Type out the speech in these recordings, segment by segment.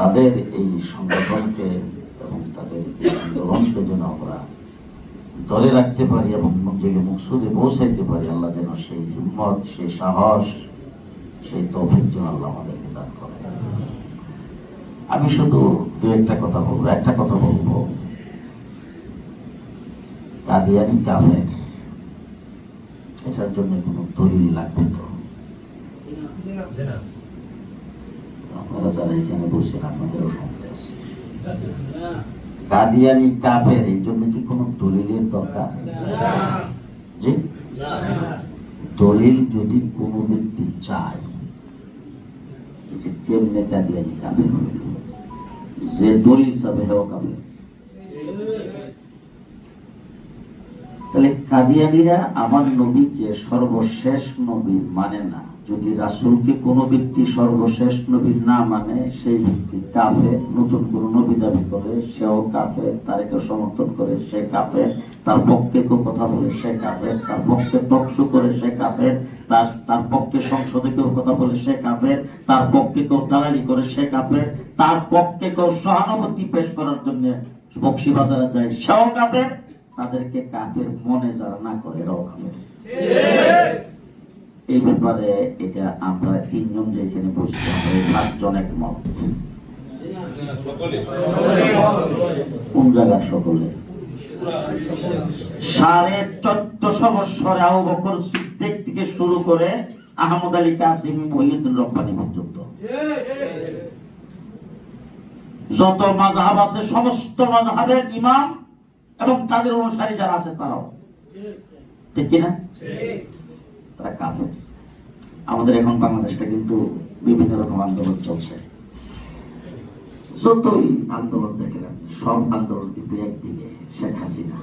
তাদের এই সংগঠনকে এবং তাদের আন্দোলনকে যেন আমরা ধরে রাখতে পারি এবং মঞ্জিলে মকসুদে পৌঁছাইতে পারি। আল্লাহ যেন সেই হিম্মত, সেই সাহস, সেই তৌফিক যেন আল্লাহ আমাদেরকে দান করে। আমি শুধু দু একটা কথা বলবো, কাদিয়ানি কাফের, এটার জন্য কোনো দলিল লাগবে তো? আপনারা যারা এখানে বসেন আপনাদেরও শুনতে আছে, কাদিয়ানি কাফের, এই জন্য কি কোনো দলিলের দরকার? জি, দলিল যদি কোনো ব্যক্তি চায় যে কেমনে কাদিয়ানি কাফের হবে, যে দলিল চাবে হেও কাফের। তাহলে কাদিয়ানিরা আমার নবীকে সর্বশেষ নবী মানে না। যদি রাসূলকে কোনো ব্যক্তি সর্বশেষ নবী না মানে, সেই ব্যক্তি কাফের। নতুন কোন নবী দাবি করে সেও কাফের, তার কেউ সমর্থন করে সে কাফের, তার পক্ষে কেউ কথা বলে সে কাফের, তার পক্ষে টকশো করে সে কাফের, তার পক্ষে সংসদে কেউ কথা বলে সে কাফের, তার পক্ষে কেউ দালালি করে সে কাফের, তার পক্ষে কেউ সহানুভূতি পেশ করার জন্য বকশিবাজারে যায় সেও কাফের। তাদেরকে কাফের মনে যারা না করে এরাও কাফের। এই ব্যাপারে এটা আমরা তিনজন যেখানে বসছি, আমরা 7 জন একমত। কোন জায়গার সকলে? 1450 বছরে আবু বকর সিদ্দিক থেকে শুরু করে আহমদ আলী কাসেমি, মহিউদ্দিন রব্বানী পর্যন্ত যত মাযহাব আছে, সমস্ত মাযহাবের ইমাম এবং তাদের অনুসারী যারা আছে তারাও, ঠিক কিনা? তারা কাফের। আমাদের এখন বাংলাদেশটা কিন্তু বিভিন্ন রকম আন্দোলন চলছে। যতই আন্দোলন দেখলেন, সব আন্দোলন কিন্তু একদিকে শেখ হাসিনা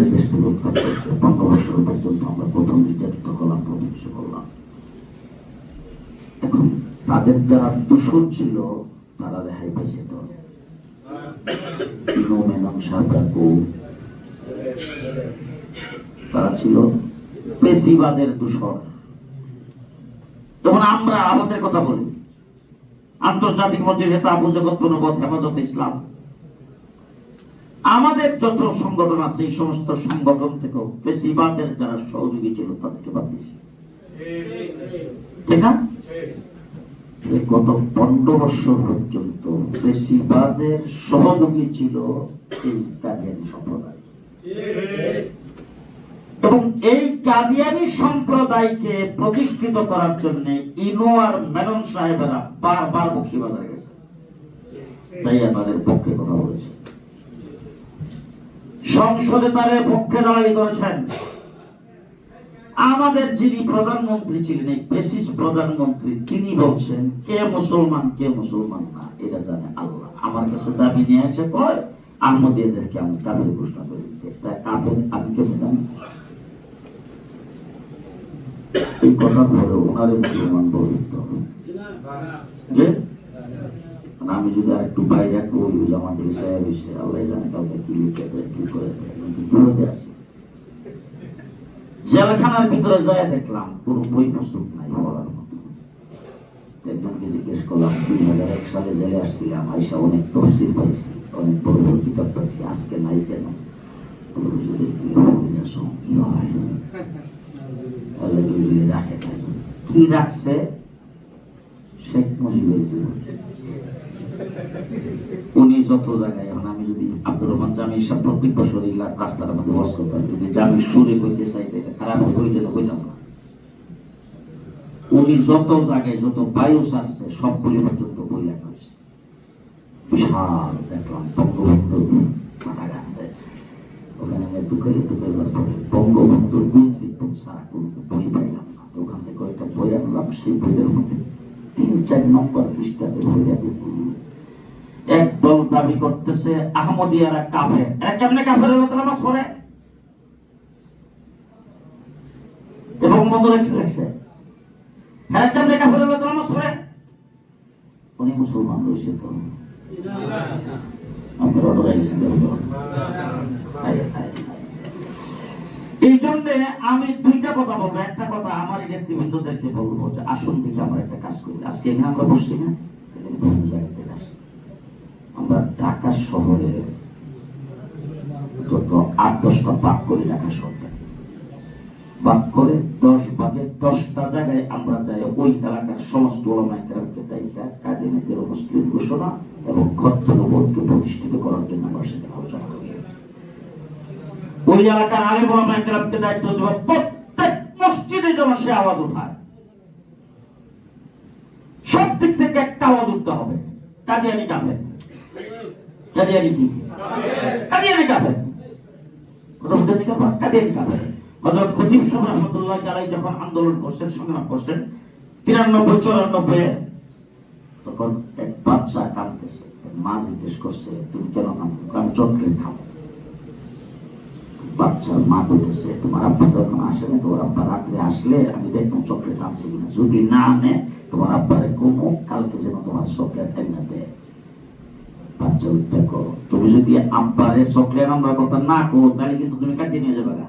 যে দেশকে উৎখাত করেছে। 15 বছর পর্যন্ত আমরা প্রথম নির্যাতিত হলাম, প্রতিষ্ঠ করলাম। এখন তাদের যারা দূষণ ছিল তারা রেহাই পেয়েছে। তো তারা ছিল পেশিবাদের দূষণ। তখন আমরা আমাদের কথা বলি, আন্তর্জাতিক মঞ্চে আবু জগৎ প্রণবত, হেফাজতে ইসলাম, আমাদের যত সংগঠন আছে এই সমস্ত সংগঠন থেকেও পেশিবাদের যারা সহযোগী ছিল তাদেরকে বাদ দিয়েছি, ঠিক না? গত 15 বছর পর্যন্ত পেশিবাদের সহযোগী ছিল এই কাদিয়ানি সম্প্রদায়। এবং এই কাদিয়ানি সম্প্রদায়কে প্রতিষ্ঠিত করার জন্য ইনো আর মেনন সাহেবেরা বারবার বকশিবাজারে গেছে, তাই আমাদের পক্ষে কথা বলেছে, সংসদে তাদের পক্ষে দাঁড়ালি করেছেন। আমাদের যিনি প্রধানমন্ত্রী ছিলেন, এই ফ্যাসিস্ট প্রধানমন্ত্রী, তিনি বলছেন কে মুসলমান কে মুসলমান না এটা জানে আল্লাহ। আমার কাছে দাবি নিয়ে এসে কয় আহমদীয়দেরকে আমি কাফের ঘোষণা করে দিতে। তাই কাফের আমি কেমন জানি? এই কথা বলে ওনারে মুসলমান বলতে হবে যে আমি যদি আর একটু বাইরে করি আমাদের সাহেব এসে আল্লাহ জানে কাউকে কি লিখে দেয়, কি করে দেয়। আসি জেলখানার ভিতরে যায় দেখলাম কোন বই পুস্তক নাই পড়ার মতো। একজনকে জিজ্ঞেস করলাম 2001 সালে জেলে আসছিলাম, আইসা অনেক তফসিল পাইছি, অনেক বড় বড় কিতাব পাইছি, আজকে নাই কেন? কি রাখছে? শেখ মুজিবের জীবন। উনি যত জায়গায়, এখন আমি যদি আব্দুর রহমান জামি সাহেব প্রত্যেক বছর এই রাস্তার মধ্যে ওয়াজ করতাম, যদি জামি সুরে কইতে চাইতে খারাপ হইলে কইতাম না। উনি যত জায়গায় যত বায়ু ছাড়ছে সবগুলি পর্যন্ত বই লেখা হয়েছে। বিশাল দেখলাম বঙ্গবন্ধুর মাথা গাছতে, ওখানে ঢুকাইবার পরে বঙ্গবন্ধুর গুণকীর্তন ছাড়া কোনো বই পাইলাম না। ওখান থেকে কয়েকটা বই আনলাম, সেই বইয়ের মধ্যে 3-4 নম্বর পৃষ্ঠাতে বইয়া দেখি একদল দাবি করতেছে আহমদিয়ারা কাফের। কেমনে কাফের হলো? নামাজ পড়ে এবং মন্দ লেখছে। হ্যাঁ, কেমনে কাফের হলো? নামাজ পড়ে। উনি মুসলমান রয়েছে তো আপনার অর্ডার আইসেন। এই জন্য আমি দুইটা কথা বলবো। একটা কথা আমার এই নেতৃবৃন্দদেরকে বলবো যে আসুন দেখি আমরা একটা কাজ করি। আজকে এখানে আমরা বসছি না, বিভিন্ন জায়গা থেকে আসছি। আমরা ঢাকা শহরে যত 8-10টা ভাগ করি, ঢাকা শহরটা ভাগ করে 10 ভাগে 10টা জায়গায় আমরা যাই ওই এলাকার সমস্ত ওলামায়ে কেরামকে দায়িকা কাদিয়ানীদের উপস্থিত ঘোষণা এবং খতম-বোধকে প্রতিষ্ঠিত করার জন্য আমরা সেখানে আলোচনা করি। ওই এলাকার আলেম ওলামায়ে কেরামকে দায়িত্ব দেব প্রত্যেক মসজিদে যেন সে আওয়াজ উঠায়, সব দিক থেকে একটা আওয়াজ উঠতে হবে। কাদিয়ানী কাফের, কাদিয়ানী কি? কাদিয়ানী কাফের। কথা বুঝতে কি কথা? কাদিয়ানী কাফের। হযরত খতিব সাহেব রাহমাতুল্লাহ আলাইহি যখন আন্দোলন করছেন, সংগ্রাম করছেন 93-94, তখন এক বাচ্চা কাঁদতেছে। মা জিজ্ঞেস করছে তুমি কেন কাঁদছো? আমি চকলেট খাবো। বাচ্চার মা বলতেছে তোমার আব্বা তো এখন আসে না, তোমার আব্বা রাত্রে আসলে আমি দেখতাম চকলেট আনছে কিনা, যদি না আনে তোমার আব্বারে কমো, কালকে যেন তোমার চকলেট এনে দেয়। বাচ্চা উঠতে করো, তুমি যদি আব্বারে চকলেট আনবার কথা না করো তাহলে কিন্তু তুমি কাটিয়ে নিয়ে যাবে না।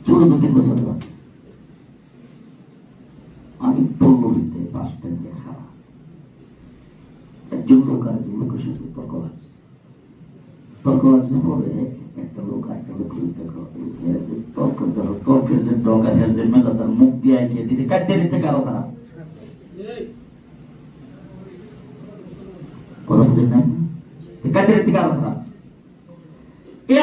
14-3 বছরের বাচ্চা। আমি পল্লবীতে বাস স্ট্যান্ডে খারাপ একজন লোক আর একজন লোকের সাথে তর্ক আছে। তর্ক আছে পরে একটা লোক একটা লোক তর্কের যে ডক আছে, যে মেজা তার মুখ দিয়ে আইকে দিতে কাটিয়ে দিতে কারো খারাপ কথা বুঝেন না, কাটিয়ে দিতে কারো খারাপ।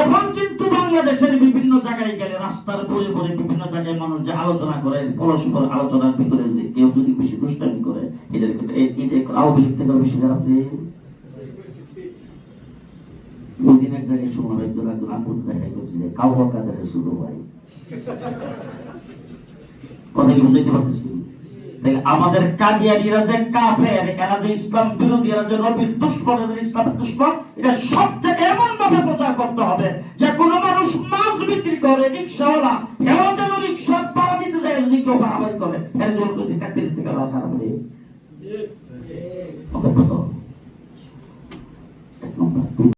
এখন কিন্তু বাংলাদেশের বিভিন্ন জায়গায় গেলে রাস্তার পরে পরে বিভিন্ন জায়গায় মানুষ যে আলোচনা করে, পরস্পর আলোচনার ভিতরে যে কেউ যদি বেশি দুষ্টামি করে, এটা আওয়ামী লীগ থেকে বেশি খারাপ। ওই দিন এক জায়গায় শুনলাম একজন আঙ্গুল দেখাই করছে যে কাউয়া কাদের শুরু ভাই, কথা কি বুঝাইতে পারতেছি? আমাদের কাদিয়ানীরা যে কাফের, এরা যে ইসলাম বিরোধী, এরা যে নবীর দুশমন, এদের ইসলামের দুশমন, এটা সব থেকে এমন ভাবে প্রচার করতে হবে যে কোনো মানুষ মাছ বিক্রি করে, রিক্সাওয়ালা এরা যেন রিক্সা ভাড়া দিতে যায়, যদি কেউ বাড়াবাড়ি করে এর জন্য যদি কাটিয়ে দিতে গেলে খারাপ হয়ে